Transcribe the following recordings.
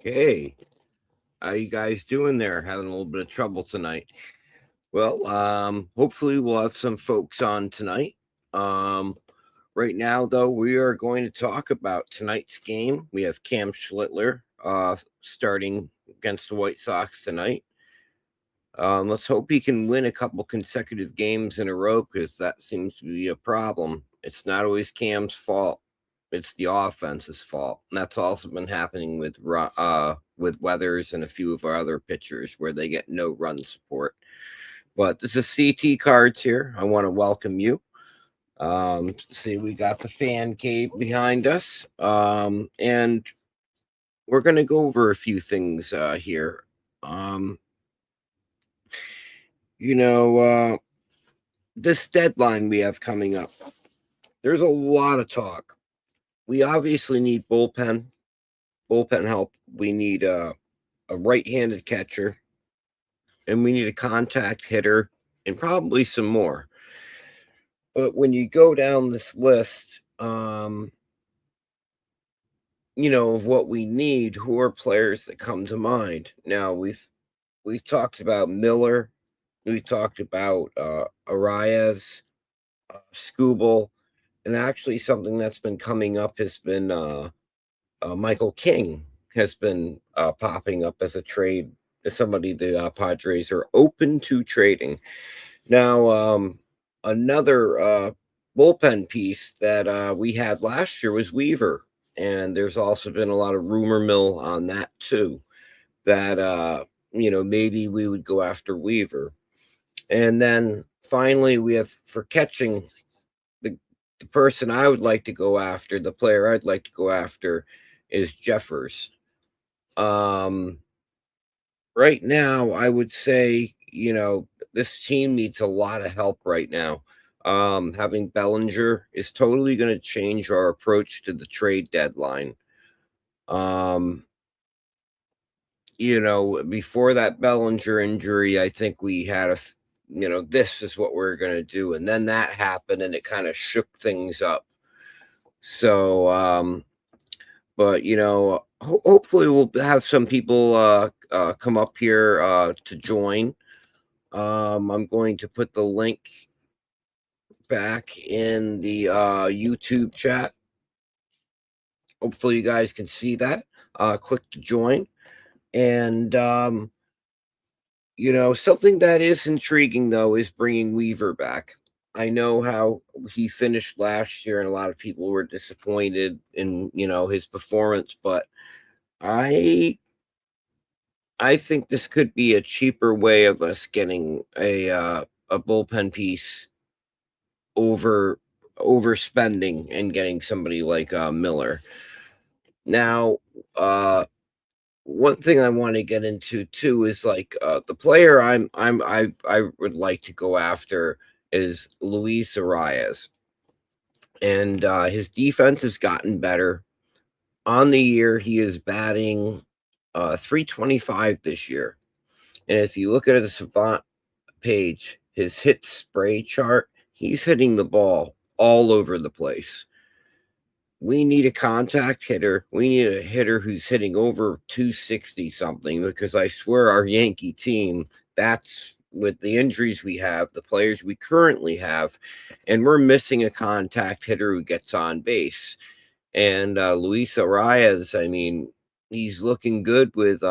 Hey, how you guys doing there? Having a little bit of trouble tonight. Well, hopefully we'll have some folks on tonight. Um, right now, though, we are going to talk about tonight's game. We have Cam Schlittler starting against the White Sox tonight. Let's hope he can win a couple consecutive games in a row because that seems to be a problem. It's not always Cam's fault; it's the offense's fault, and that's also been happening with Weathers and a few of our other pitchers where they get no run support. But this is CT Cards here. I want to welcome you. See, we got the fan cave behind us, and we're going to go over a few things here. Um, you know, this deadline we have coming up, there's a lot of talk. We obviously need bullpen help. We need a right-handed catcher, and we need a contact hitter, and probably some more. But when you go down this list, of what we need, who are players that come to mind? Now we've talked about Miller, we've talked about Arias, Scooble, and actually something that's been coming up has been Michael King has been popping up as a trade, as somebody the Padres are open to trading. Now, another bullpen piece that we had last year was Weaver, and there's also been a lot of rumor mill on that too. That maybe we would go after Weaver, and then finally we have for catching the the person I would like to go after, the player I'd like to go after is Jeffers. Um, right now, I would say, this team needs a lot of help right now. Having Bellinger is totally going to change our approach to the trade deadline. Um, before that Bellinger injury, I think we had this is what we're going to do. And then that happened and it kind of shook things up. So, but hopefully we'll have some people come up here to join. I'm going to put the link back in the YouTube chat. Hopefully you guys can see that. Click to join. And something that is intriguing though is bringing Weaver back. I know how he finished last year and a lot of people were disappointed in, his performance, but I think this could be a cheaper way of us getting a bullpen piece over overspending and getting somebody like Miller. Now, one thing I want to get into too is like the player I would like to go after is Luis Arias, and his defense has gotten better. On the year, he is batting 325 this year. And if you look at the Savant page, his hit spray chart, he's hitting the ball all over the place. We need a contact hitter. We need a hitter who's hitting over 260 something because I swear our Yankee team, that's with the injuries we have, the players we currently have, and we're missing a contact hitter who gets on base. And Luis Arias, I mean, he's looking good with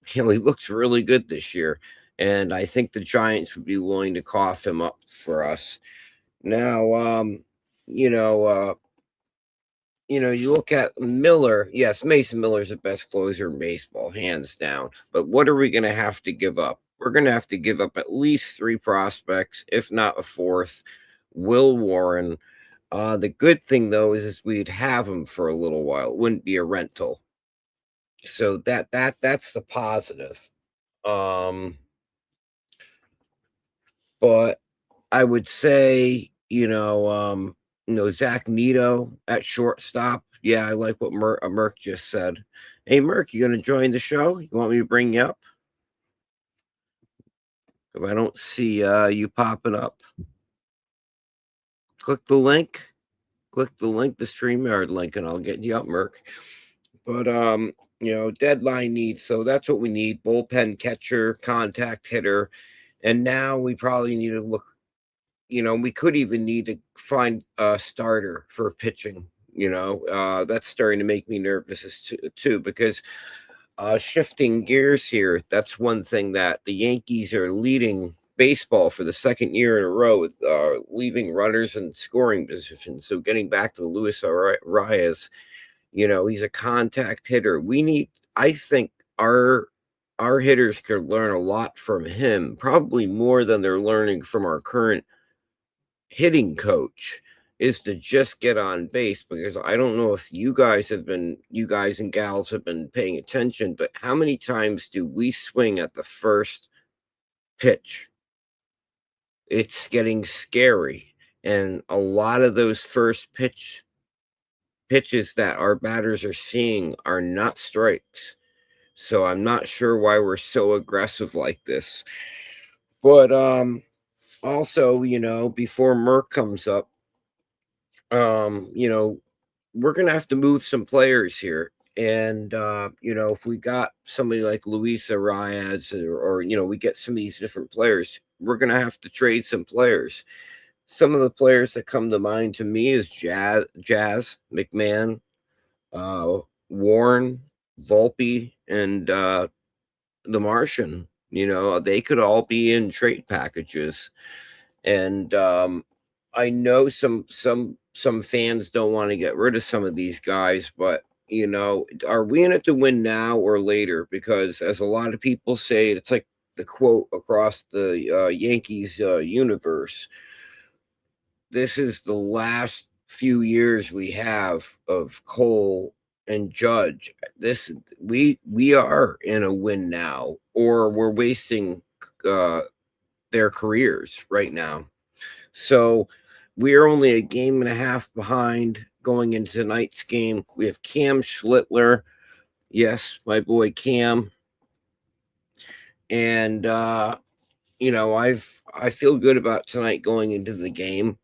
he looks really good this year. And I think the Giants would be willing to cough him up for us. Now, you know, uh, you look at Miller. Yes, Mason Miller's the best closer in baseball, hands down. But what are we going to have to give up? We're going to have to give up at least three prospects, if not a fourth. Will Warren. The good thing though is we'd have him for a little while. It wouldn't be a rental. So that's the positive. Um, but I would say, Zach Nito at shortstop. Yeah, I like what Murk just said. Hey, Murk, you gonna join the show? You want me to bring you up? If I don't see you popping up, click the link. Click the link, the StreamYard link, and I'll get you up, Murk. But deadline needs. So that's what we need: bullpen catcher, contact hitter, and now we probably need to look. We could even need to find a starter for pitching. That's starting to make me nervous too, because shifting gears here, that's one thing that the Yankees are leading baseball for the second year in a row with leaving runners in scoring positions. So getting back to Luis Arias, he's a contact hitter. I think our hitters could learn a lot from him, probably more than they're learning from our current hitting coach, is to just get on base. Because I don't know if you guys and gals have been paying attention, but how many times do we swing at the first pitch? It's getting scary. And a lot of those first pitches that our batters are seeing are not strikes. So I'm not sure why we're so aggressive like this. But also, before Murk comes up, we're gonna have to move some players here. And if we got somebody like Luis Arias, or we get some of these different players, we're gonna have to trade some players. Some of the players that come to mind to me is Jazz McMahon, Warren, Volpe, and the Martian. They could all be in trade packages. And I know some fans don't want to get rid of some of these guys, but are we in it to win now or later? Because as a lot of people say, it's like the quote across the Yankees universe: this is the last few years we have of Cole and Judge. We are in a win now, or we're wasting their careers right now. So we're only a game and a half behind going into tonight's game. We have Cam Schlittler. Yes, my boy Cam. And I feel good about tonight going into the game.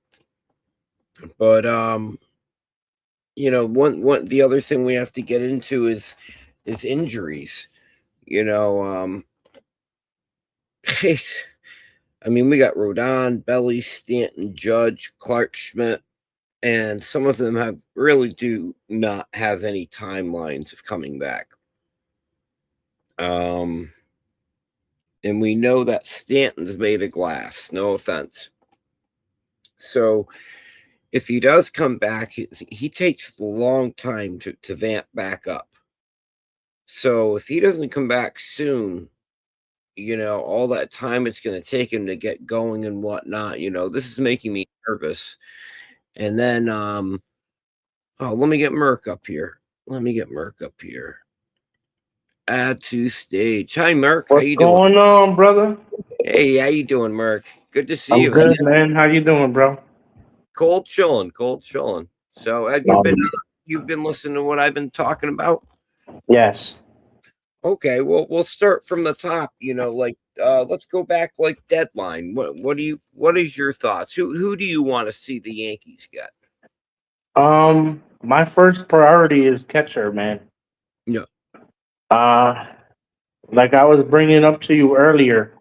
But one the other thing we have to get into is injuries. You know, I mean, we got Rodon, Belly, Stanton, Judge, Clark Schmidt, and some of them do not have any timelines of coming back. And we know that Stanton's made of glass. No offense. So if he does come back, he takes a long time to vamp back up. So if he doesn't come back soon, all that time it's going to take him to get going and whatnot, this is making me nervous. And then, let me get Murk up here. Add to stage. Hi, Murk. How What's you doing? going on, brother? Hey, how you doing, Murk? Good to see I'm you, man. good, man. How you doing, bro? Cold chilling, cold chilling. So, have you been Um, you've been listening to what I've been talking about? yes. Okay, well, we'll start from the top. Let's go back like deadline. What is your thoughts? Who do you want to see the Yankees get? My first priority is catcher, man. No. Uh, like I was bringing up to you earlier,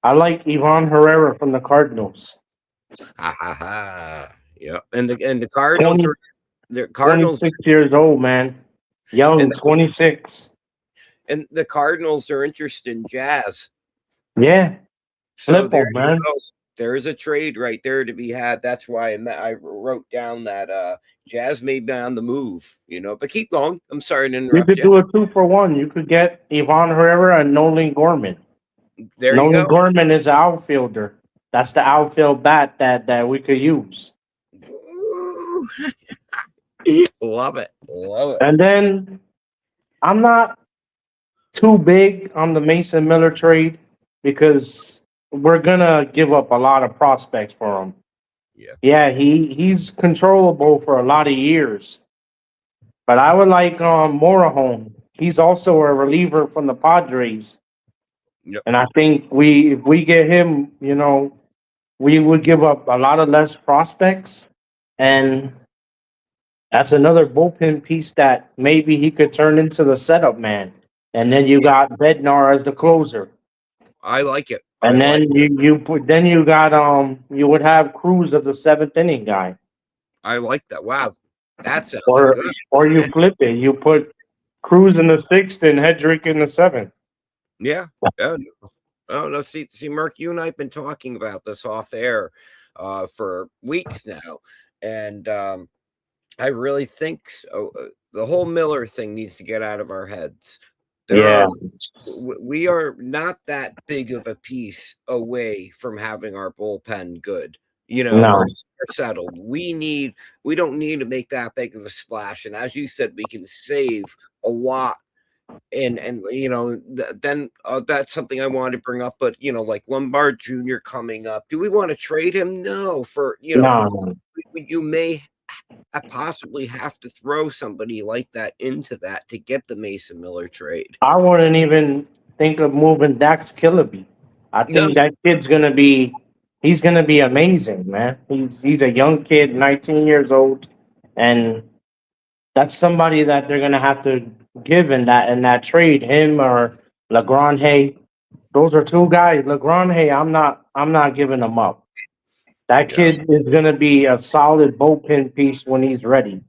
I like Ivan Herrera from the Cardinals. Ha ha ha. Yeah. And the Cardinals 20, are the Cardinals 26 years old, man. and Young, the, 26. and the Cardinals are interested in Jazz. Yeah. So Flip there 'em, you man. go. There is a trade right there to be had. That's why I wrote down that Jazz may be on the move, but keep going. I'm sorry to You interrupt could you. do a 2-for-1. You could get Ivan Herrera and Nolan Gorman. There you Nolan go. Gorman is an outfielder. That's the outfield bat that we could use. Ooh. Love it. Love it. And then I'm not too big on the Mason Miller trade because we're gonna give up a lot of prospects for him. Yeah. Yeah, he's controllable for a lot of years. But I would like Morajon. He's also a reliever from the Padres. Yep. And I think if we get him, we would give up a lot of less prospects and That's another bullpen piece that maybe he could turn into the setup man. And then you got Bednar as the closer. I like it. I And then like it. you got you would have Cruz as the seventh inning guy. I like that. Wow, that sounds Or good. you flip it. You put Cruz in the sixth and Hedrick in the seventh. Yeah. Yeah. Oh no, see, Murk, you and I've been talking about this off air for weeks now, and I really think so. The whole Miller thing needs to get out of our heads. There Yeah. are we are not that big of a piece away from having our bullpen good, No. or settled. We don't need to make that big of a splash. And as you said, we can save a lot. And then that's something I wanted to bring up. But like Lombard Jr. coming up, do we want to trade him? No, for No. you may possibly have to throw somebody like that into that to get the Mason Miller trade. I wouldn't even think of moving Dax Killaby. I No, think that kid's gonna be he's gonna be amazing, man. He's a young kid, 19 years old, and that's somebody that they're gonna have to give in that trade. Him or LeGrand. Those are two guys. LeGrand, I'm not giving them up. That yeah. kid is gonna be a solid bullpen piece when he's ready.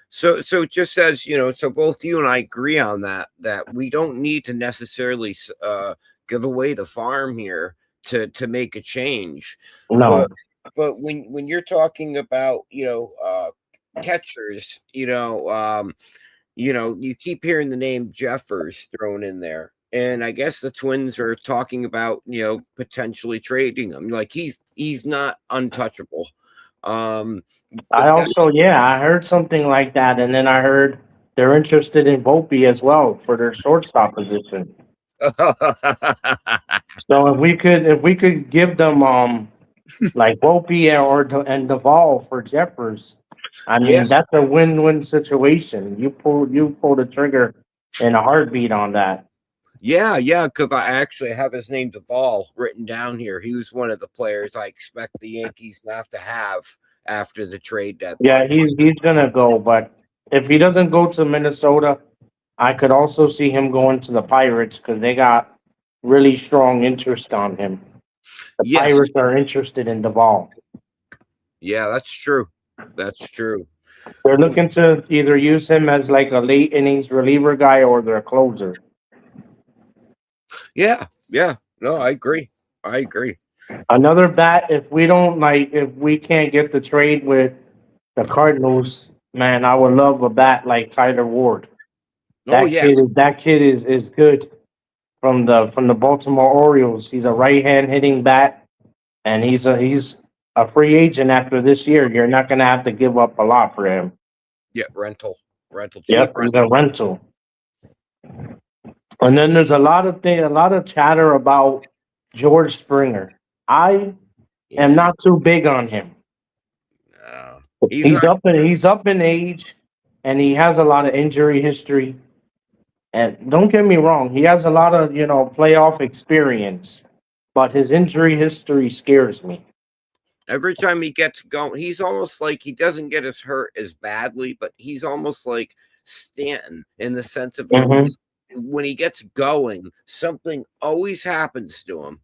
So just as so both you and I agree on that we don't need to necessarily give away the farm here to make a change, No, but when you're talking about catchers, you keep hearing the name Jeffers thrown in there. And I guess the Twins are talking about, potentially trading him. Like he's not untouchable. Um, I but then also I heard something like that, and then I heard they're interested in Volpe as well for their shortstop position. So if we could give them like Volpe and Duvall for Jeffers, I yeah, mean that's a win-win situation. You pull the trigger in a heartbeat on that. yeah, because I actually have his name Duvall written down here. He was one of the players I expect the Yankees not to have after the trade Yeah, deadline. he's gonna go, but if he doesn't go to Minnesota, I could also see him going to the Pirates because they got really strong interest on him. The Yes, Pirates are interested in Duvall. yeah, that's true. That's true. They're looking to either use him as like a late innings reliever guy or their closer. Yeah, yeah. No, I agree. I agree. Another bat, if we can't get the trade with the Cardinals, man, I would love a bat like Tyler Ward. Oh yes, That kid is good from the Baltimore Orioles. He's a right hand hitting bat, and he's a free agent after this year. You're not gonna have to give up a lot for him. yeah. Rental, cheap Yep, he's rental. a rental. And then there's a lot of chatter about George Springer. I am Yeah, not too big on him. no, he's not. He's up in age, and he has a lot of injury history. And don't get me wrong, he has a lot of playoff experience, but his injury history scares me. Every time he gets going, he's almost like he doesn't get as hurt as badly, but he's almost like Stanton in the sense of Hmm. when he gets going, something always happens to him,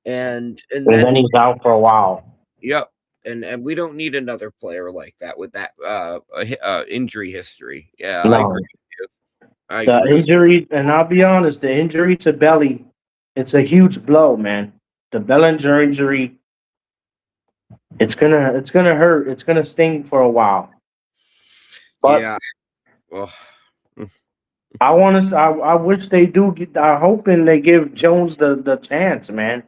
and And then then he's out for a while. yep, and we don't need another player like that with that injury history. Yeah, I agree. No, With you. I the agree. injury, and I'll be honest, the injury to Belly, it's a huge blow, man. The Bellinger injury, it's gonna hurt. It's gonna sting for a while. But Yeah. Well, I wish they do get. I'm hoping they give Jones the chance, man.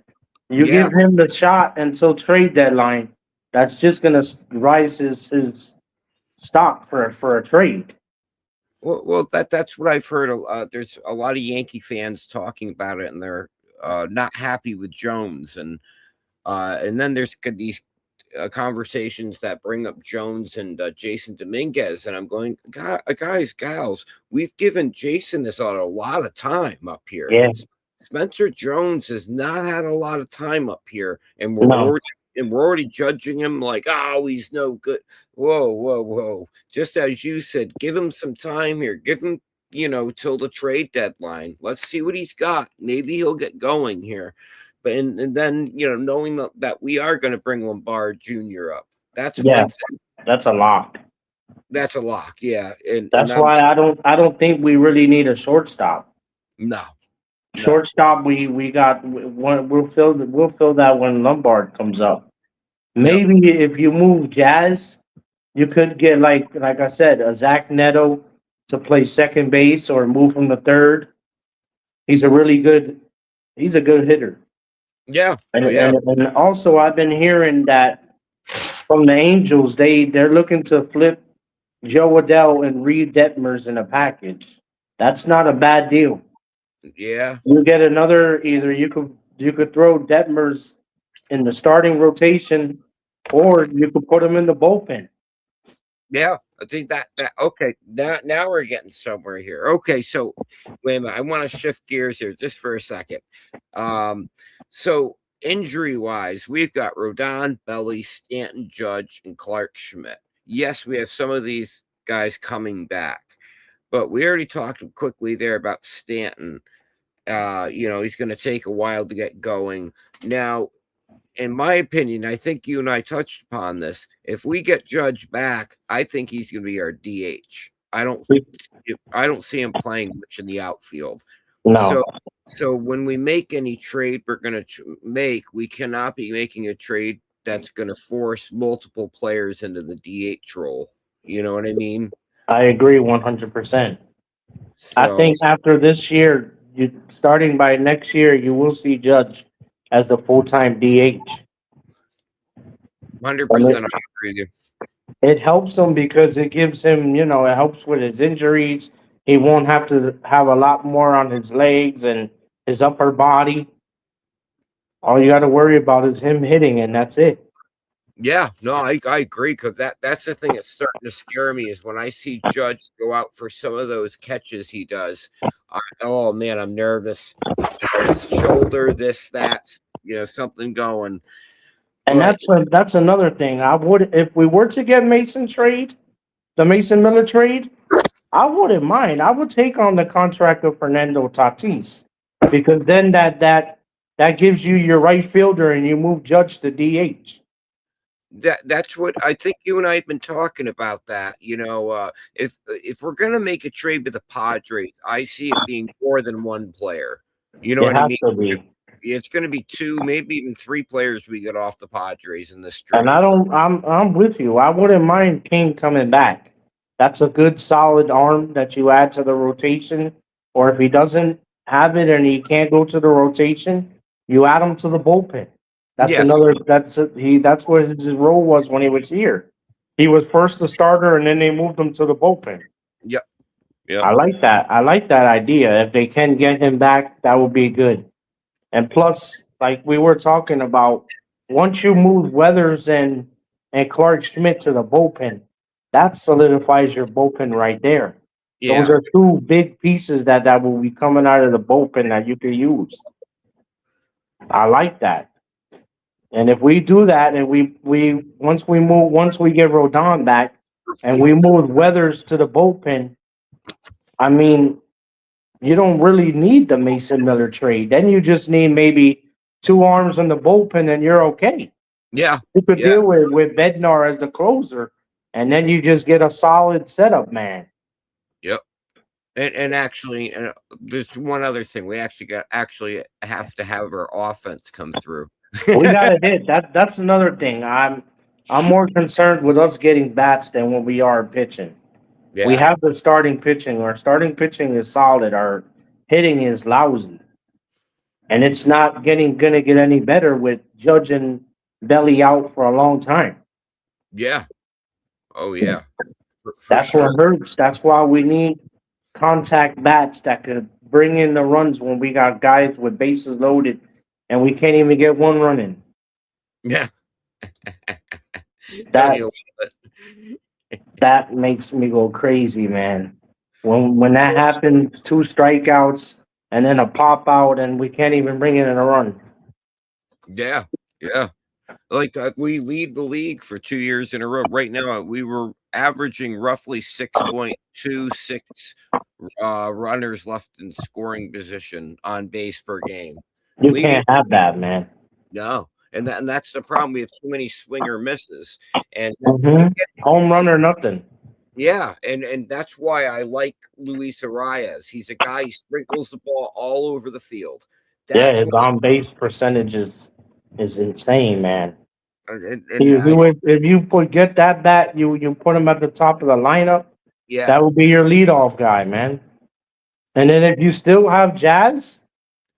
You yeah. give him the shot until trade deadline. That's just gonna rise his stock for a trade. Well, that's what I've heard. There's a lot of Yankee fans talking about it, and they're not happy with Jones, and then there's these conversations that bring up Jones and Jason Dominguez, and I'm going, guys, gals, we've given Jason this a lot of time up here. Yeah, Spencer Jones has not had a lot of time up here, and No. we're already judging him like, oh, he's no good. Whoa, whoa, whoa! Just as you said, give him some time here. Give him, till the trade deadline. Let's see what he's got. Maybe he'll get going here. But and then knowing that we are going to bring Lombard Jr. up, that's Yeah, one thing. that's a lock. That's a lock, yeah. And That's I'm why I don't think we really need a shortstop. no, no, Shortstop, we got one. We'll fill that when Lombard comes up. yep, Maybe if you move Jazz, you could get like I said, a Zach Neto to play second base or move from the third. He's a really good. He's a good hitter. yeah, And, oh yeah, and also I've been hearing that from the Angels, they're looking to flip Joe Adell and Reed Detmers in a package. That's not a bad deal. yeah. You get another either you could throw Detmers in the starting rotation, or you could put him in the bullpen. Yeah, I think that okay. Now we're getting somewhere here. Okay, so wait a minute. I want to shift gears here just for a second. So injury wise, we've got Rodon, Belly, Stanton, Judge, and Clark Schmidt. Yes, we have some of these guys coming back, but we already talked quickly there about Stanton. He's going to take a while to get going. Now, in my opinion, I think you and I touched upon this. If we get Judge back, I think he's going to be our DH. I don't see him playing much in the outfield. No, So when we make any trade we're going to make, we cannot be making a trade that's going to force multiple players into the DH role. You know what I mean? I agree 100%. I So think after this year, starting by next year, you will see Judge as the full time DH. 100% I agree with you. It helps him because it gives him, it helps with his injuries. He won't have to have a lot more on his legs and his upper body. All you got to worry about is him hitting, and that's it. Yeah, no, I agree because that's the thing that's starting to scare me is when I see Judge go out for some of those catches he does. Oh man, I'm nervous. Shoulder, this, that, something going. And But that's another thing. I would if we were to get the Mason Miller trade, I wouldn't mind. I would take on the contract of Fernando Tatis because then that gives you your right fielder and you move Judge to DH. that's what I think you and I have been talking about that. If we're gonna make a trade with the Padres, I see it being more than one player. You know It what I has mean? to be. It's going to be two, maybe even three players we get off the Padres in this And trade. I'm with you. I wouldn't mind King coming back. That's a good solid arm that you add to the rotation. Or if he doesn't have it and he can't go to the rotation, you add him to the bullpen. Yes. That's what his role was when he was here. He was first the starter and then they moved him to the bullpen. Yep. Yep. I like that. I like that idea. If they can get him back, that would be good. And plus, like we were talking about, once you move Weathers and Clark Schmidt to the bullpen, that solidifies your bullpen right there. Those Yeah. are two big pieces that will be coming out of the bullpen that you can use. I like that. And if we do that and we once we get Rodon back and we move Weathers to the bullpen, I mean, you don't really need the Mason Miller trade. Then you just need maybe two arms in the bullpen and you're okay. Yeah. You could Yeah. deal with Bednar as the closer, and then you just get a solid setup man. Yep. And actually, there's one other thing. We actually have to have our offense come through. We got to hit. That's another thing. I'm more concerned with us getting bats than what we are pitching. We Yeah. have the starting pitching. Our starting pitching is solid. Our hitting is lousy. And it's not gonna get any better with Judge and Belly out for a long time. Yeah. Oh yeah. For That's sure. what hurts. That's why we need contact bats that could bring in the runs when we got guys with bases loaded and we can't even get one run in. Yeah. That You love it. that makes me go crazy, man. When that happens, two strikeouts, and then a pop out, and we can't even bring it in a run. Yeah, yeah. Like we lead the league for 2 years in a row. Right now, we were averaging roughly 6.26 runners left in scoring position on base per game. You Leading, can't have that, man. no, and that's the problem. We have too many swinger misses, and Home run or nothing. yeah, and that's why I like Luis Arias. He's a guy who sprinkles the ball all over the field. Yeah, That's his why, on base percentage is insane, man. and I If you get that bat, you put him at the top of the lineup. yeah, That would be your leadoff guy, man. And then if you still have Jazz,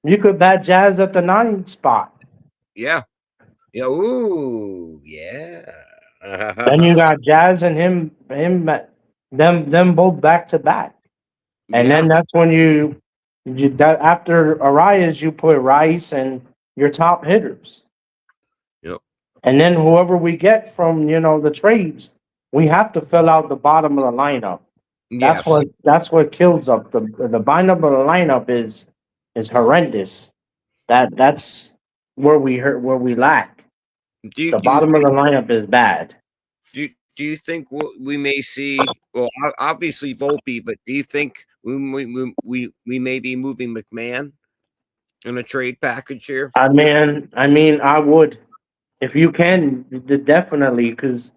you could bat Jazz at the 9 spot. yeah, yeah. Ooh, yeah. Then you got Jazz and them both back to back. And Yeah, then that's when that after Arias, you put Rice and your top hitters. yep, And then whoever we get from, the trades, we have to fill out the bottom of the lineup. yes. That's what kills up. The bottom of the lineup is horrendous. That's where we lack. Do The do you bottom of think the lineup is bad. do you think we may see? Well, obviously Volpe, but do you think we may be moving McMahon in a trade package here? I mean, I would, if you can, definitely, because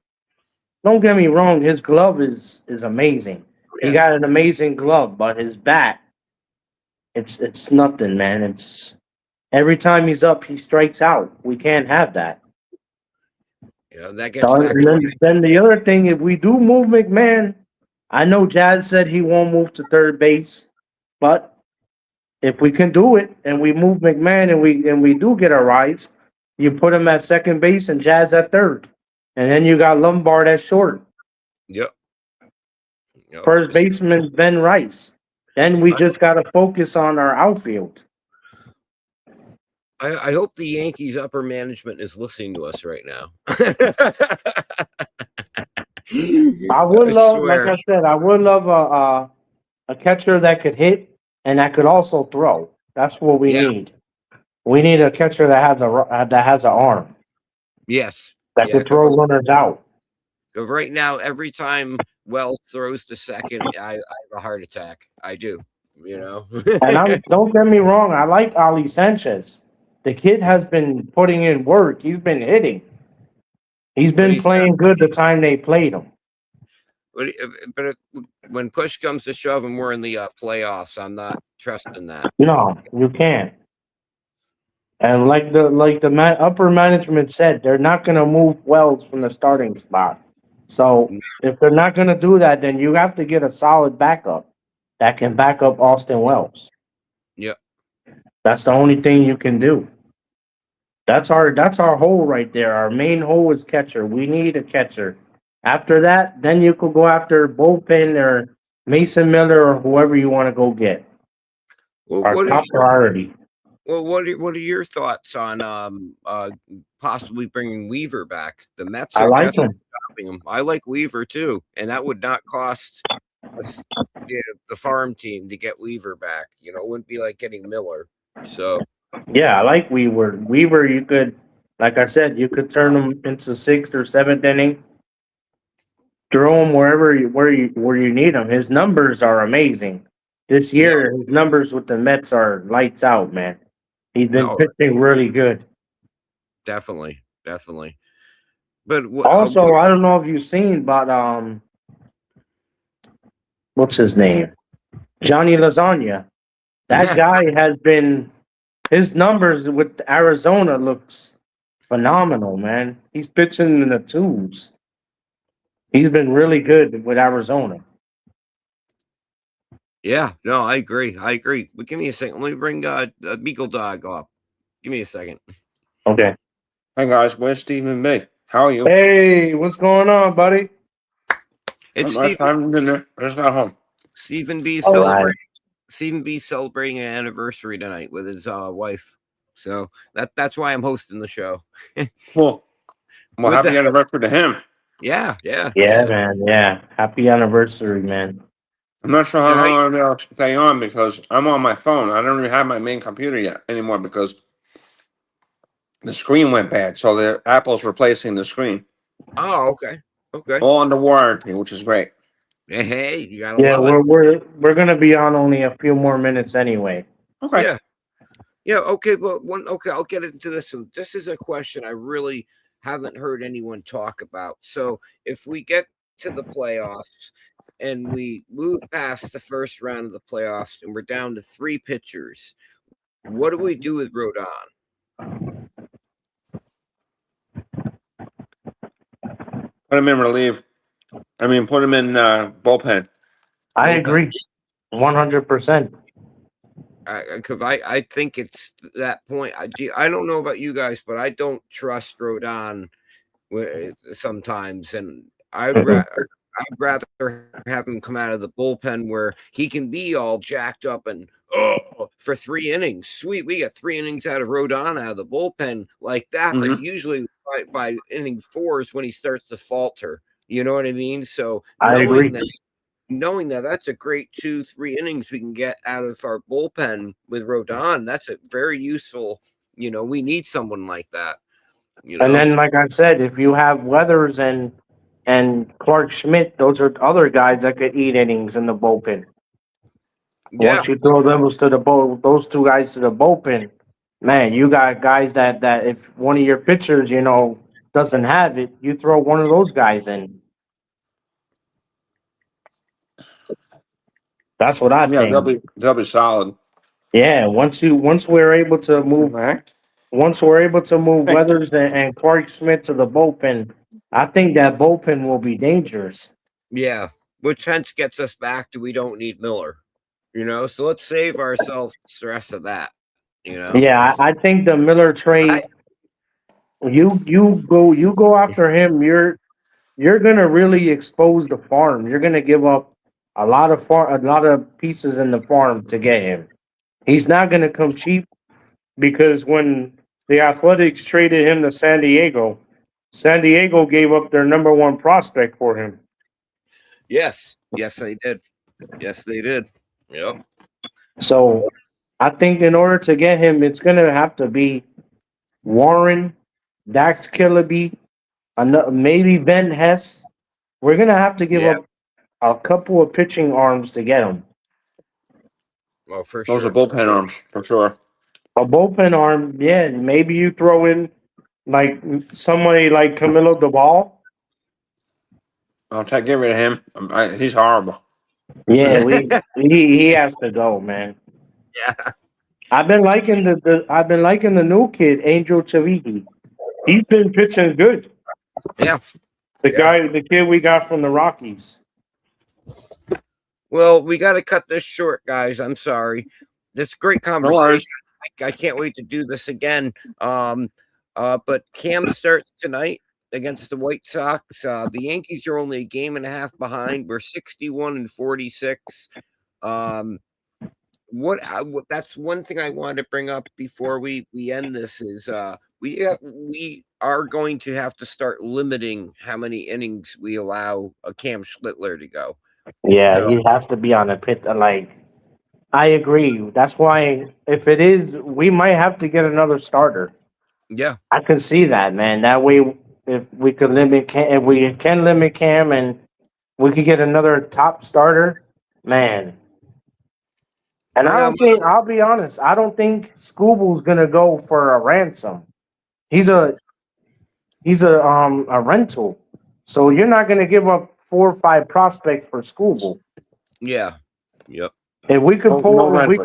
don't get me wrong, his glove is amazing. He Yeah, got an amazing glove, but his bat, it's nothing, man. It's every time he's up, he strikes out. We can't have that. yeah. That gets So, back and to then the other thing, if we do move McMahon, I know Jazz said he won't move to third base, but if we can do it and we move McMahon and we do get a rise, you put him at second base and Jazz at third, and then you got Lombard at short. yep, yep. First baseman Ben Rice. Then we I, just got to focus on our outfield. I hope the Yankees upper management is listening to us right now. I would I love, like swear. I said, I would love a catcher that could hit and that could also throw. That's what we Yeah. need. We need a catcher that has an arm Yes. that Yeah. could throw runners out. Right now, every time Wells throws to second, I have a heart attack. I do. You know. And don't get me wrong, I like Ali Sanchez. The kid has been putting in work. He's been hitting. He's but been he's playing good the time they played him. but when push comes to shove and we're in the playoffs, I'm not trusting that. No, you can't. And upper management said, they're not going to move Wells from the starting spot. So if they're not going to do that, then you have to get a solid backup that can back up Austin Wells. Yep. That's the only thing you can do. That's our hole right there. Our main hole is catcher. We need a catcher. After that, then you could go after bullpen or Mason Miller or whoever you want to go get. Well, Our top priority. what are your thoughts on possibly bringing Weaver back? The Mets I are like definitely him. stopping him. I like Weaver too, and that would not cost us, the farm team to get Weaver back. It wouldn't be like getting Miller. So Yeah, I like Weaver. Weaver, you could, like I said, you could turn him into sixth or seventh inning. Throw him where you need him. His numbers are amazing. This yeah, year, his numbers with the Mets are lights out, man. He's been no, pitching really good. definitely, definitely. But Also, I don't know if you've seen, but what's his name? Johnny Lasagna. That guy has been. His numbers with Arizona looks phenomenal, man. He's pitching in the twos. He's been really good with Arizona. Yeah, no, I agree. I agree. But give me a second. Let me bring Beagle Dog up. Give me a second. Okay. Hi guys, where's Stephen B? How are you? Hey, what's going on, buddy? It's Last time dinner. I just got home. Stephen B. All right. Stephen B. celebrating an anniversary tonight with his wife. So that's why I'm hosting the show. Cool. Well, With happy anniversary to him. Yeah, Yeah, man. Yeah. Happy anniversary, man. I'm not sure how Yeah, long I'll be able to stay on because I'm on my phone. I don't even have my main computer yet anymore because the screen went bad. So the Apple's replacing the screen. oh, okay. Okay. All under warranty, which is great. Hey, you gotta Yeah, love it. we're gonna be on only a few more minutes anyway. Okay. Yeah. Yeah. Okay. Well, okay, I'll get into this one. This is a question I really haven't heard anyone talk about. So if we get to the playoffs and we move past the first round of the playoffs and we're down to 3 pitchers, what do we do with Rodon? Put him in relief. Put him in bullpen. I Bullpen. agree, 100%. Because I think it's that point. I don't know about you guys, but I don't trust Rodon sometimes, and I'd rather have him come out of the bullpen where he can be all jacked up and for 3 innings. Sweet, we got 3 innings out of Rodon out of the bullpen like that. But usually by inning 4 is when he starts to falter. You know what I mean? So I agree. knowing that that's a great 2-3 innings we can get out of our bullpen with Rodon, that's a very useful. We need someone like that. And then, like I said, if you have Weathers and Clark Schmidt, those are other guys that could eat innings in the bullpen. Yeah. Once you throw those two guys to the bullpen, man, you got guys that if one of your pitchers, doesn't have it, you throw one of those guys in. That's what I Yeah, think. they'll be solid. Yeah, once we're able to move Hey. Weathers and Clark Schmidt to the bullpen, I think that bullpen will be dangerous. Yeah, which hence gets us back to we don't need Miller. So let's save ourselves the stress of that. Yeah, I think the Miller trade. You go after him. You're gonna really expose the farm. You're gonna give up a lot of pieces in the farm to get him. He's not gonna come cheap because when the Athletics traded him to San Diego gave up their number one prospect for him. Yes, they did. Yes, they did. Yep. So I think in order to get him, it's gonna have to be Warren, Dax Killaby, maybe Ben Hess. We're gonna have to give up a couple of pitching arms to get him. Well, for Those sure. are bullpen arms for sure. A bullpen arm, yeah. Maybe you throw in like somebody like Camilo Duvall. Get rid of him. He's horrible. Yeah, he has to go, man. Yeah. I've been liking the new kid, Angel Chaviki. He's been pitching good. Yeah. The kid we got from the Rockies. Well, we got to cut this short, guys. I'm sorry. This great conversation. I can't wait to do this again. But Cam starts tonight against the White Sox. The Yankees are only a game and a half behind. We're 61-46. That's one thing I wanted to bring up before we end this is we are going to have to start limiting how many innings we allow a Cam Schlittler to go. Yeah, he has to be on a pit. I agree. That's why if it is, we might have to get another starter. Yeah, I can see that, man. That way, if we can limit Cam, and we could get another top starter, man. And I'll be honest, I don't think Scooble's gonna go for a ransom. He's a rental, so you're not gonna give up 4 or 5 prospects for Scooble. Yeah. Yep. If we could pull him away,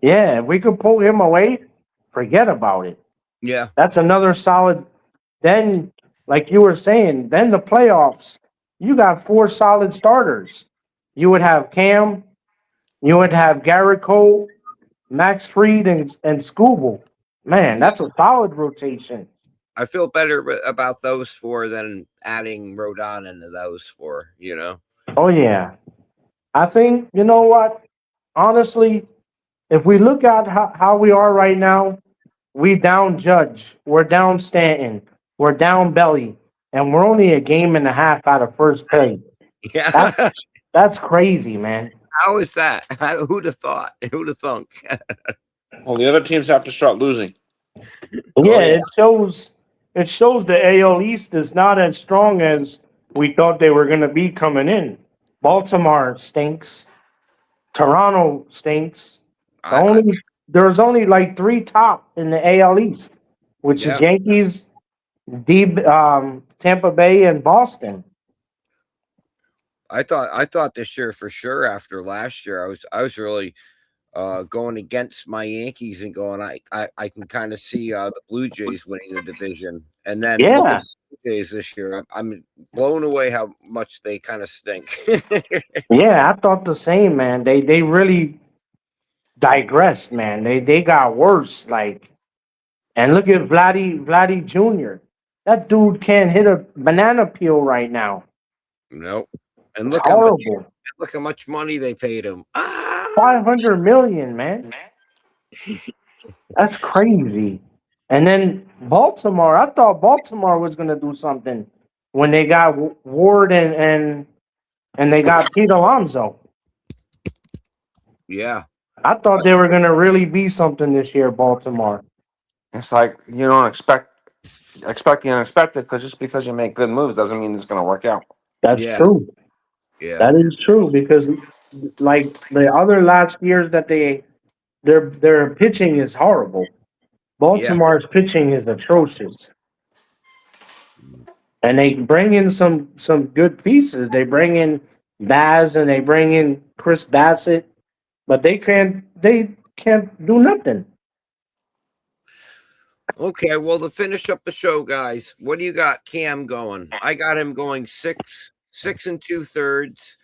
yeah, if we could pull him away, forget about it. Yeah. That's another solid. Then, like you were saying, then the playoffs, you got 4 solid starters. You would have Cam, you would have Garrett Cole, Max Fried, and Scooble. Man, that's a solid rotation. I feel better about those 4 than adding Rodon into those 4, Oh, yeah. I think, you know what? Honestly, if we look at how we are right now, we down Judge, we're down Stanton, we're down Belly, and we're only a game and a half out of first place. Yeah. That's crazy, man. How is that? Who'd have thought? Who'd have thunk? Well, the other teams have to start losing. Yeah, yeah. it shows the AL East is not as strong as we thought they were going to be coming in. Baltimore stinks. Toronto stinks. I There's only like three top in the AL East, which is yeah. Yankees, Tampa Bay, and Boston. I thought this year for sure after last year I was really going against my Yankees and going I can kind of see the Blue Jays winning the division. And then look Yeah, at the Blue Jays this year. I'm blown away how much they kind of stink. yeah, I thought the same, man. They really digressed, man. They got worse. Like, and look at Vladdy Jr. That dude can't hit a banana peel right now. Nope. And It's horrible. look how much money they paid him. Ah! 500 million, man. That's crazy. And then Baltimore, I thought Baltimore was gonna do something when they got Ward and they got Pete Alonso. Yeah. I thought they were gonna really be something this year, Baltimore. It's like you don't expect the unexpected because just because you make good moves doesn't mean it's going to work out. That's Yeah. true. Yeah. That is true because like the other last years that their pitching is horrible. Baltimore's pitching is atrocious. And they bring in some good pieces. They bring in Baz and they bring in Chris Bassett, but they can't do nothing. Okay, well, to finish up the show, guys, what do you got Cam going? I got him going 6 2/3,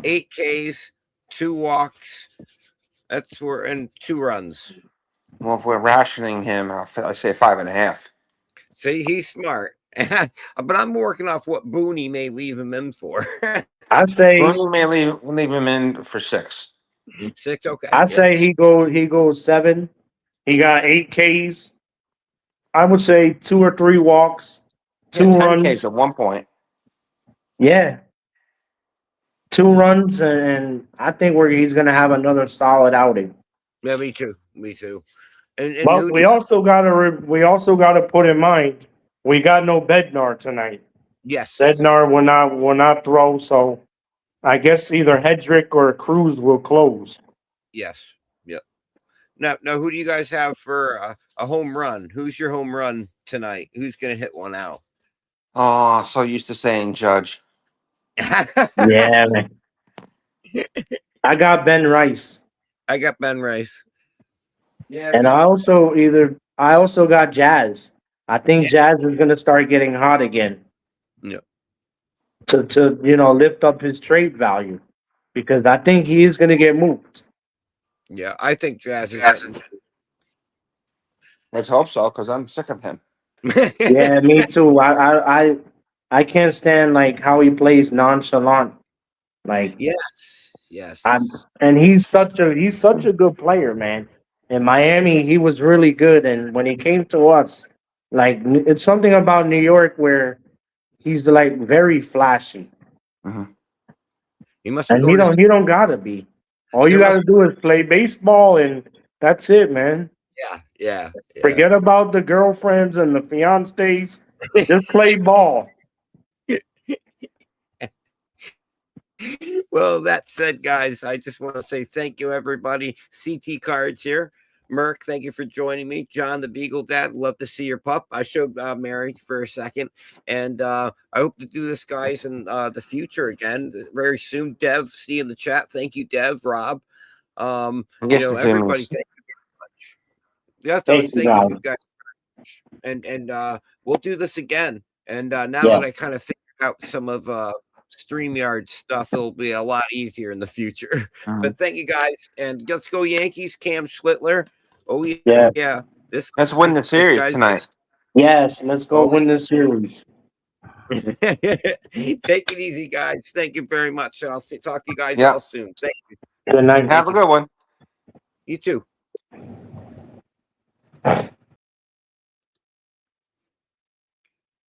8 Ks, 2 walks. That's where and 2 runs. Well, if we're rationing him, I say 5.5. See, he's smart. But I'm working off what Booney may leave him in for. I say Rooney may leave him in for 6. 6, okay. I say he goes 7. He got 8 Ks. I would say 2 or 3 walks, 2 10 runs. Ks at one point. Yeah. 2 runs and I think he's gonna have another solid outing. Yeah, me too. Me too. And But who we also gotta put in mind we got no Bednar tonight. yes. Bednar will not throw, so I guess either Hedrick or Cruz will close. Yes. Yep. Now, who do you guys have for a home run? Who's your home run tonight? Who's going to hit one out? Oh, so used to saying Judge. Yeah, man. I got Ben Rice. I got Ben Rice. Yeah, And I also got Jazz. I think Jazz is gonna start getting hot again. Yep. To lift up his trade value. Because I think he is gonna get moved. Yeah, I think Jazz is. Let's hope so, because I'm sick of him. Yeah, me too. I can't stand like how he plays nonchalant. Like Yes. and he's such a good player, man. In Miami, he was really good, and when he came to us, like it's something about New York where he's like very flashy, He must. and you don't gotta be. All you gotta do is play baseball, and that's it, man. Yeah. Forget about the girlfriends and the fiancés. Just play ball. Well, that said, guys, I just want to say thank you, everybody. CT Cards here. Murk, thank you for joining me. John, the Beagle Dad, love to see your pup. I showed Mary for a second, and I hope to do this, guys, in the future again very soon. Dev, see you in the chat. Thank you, Dev, Rob. Everybody, thank you very much. Yeah, thank you guys. And we'll do this again. And now that I kind of figured out some of StreamYard stuff, it'll be a lot easier in the future. But thank you guys, and let's go Yankees. Cam Schlittler. Oh yeah. Let's win the series tonight. Yes, let's go win the series. Take it easy, guys. Thank you very much, and I'll talk to you guys all soon. Thank you. Good night. Have a good one. You too.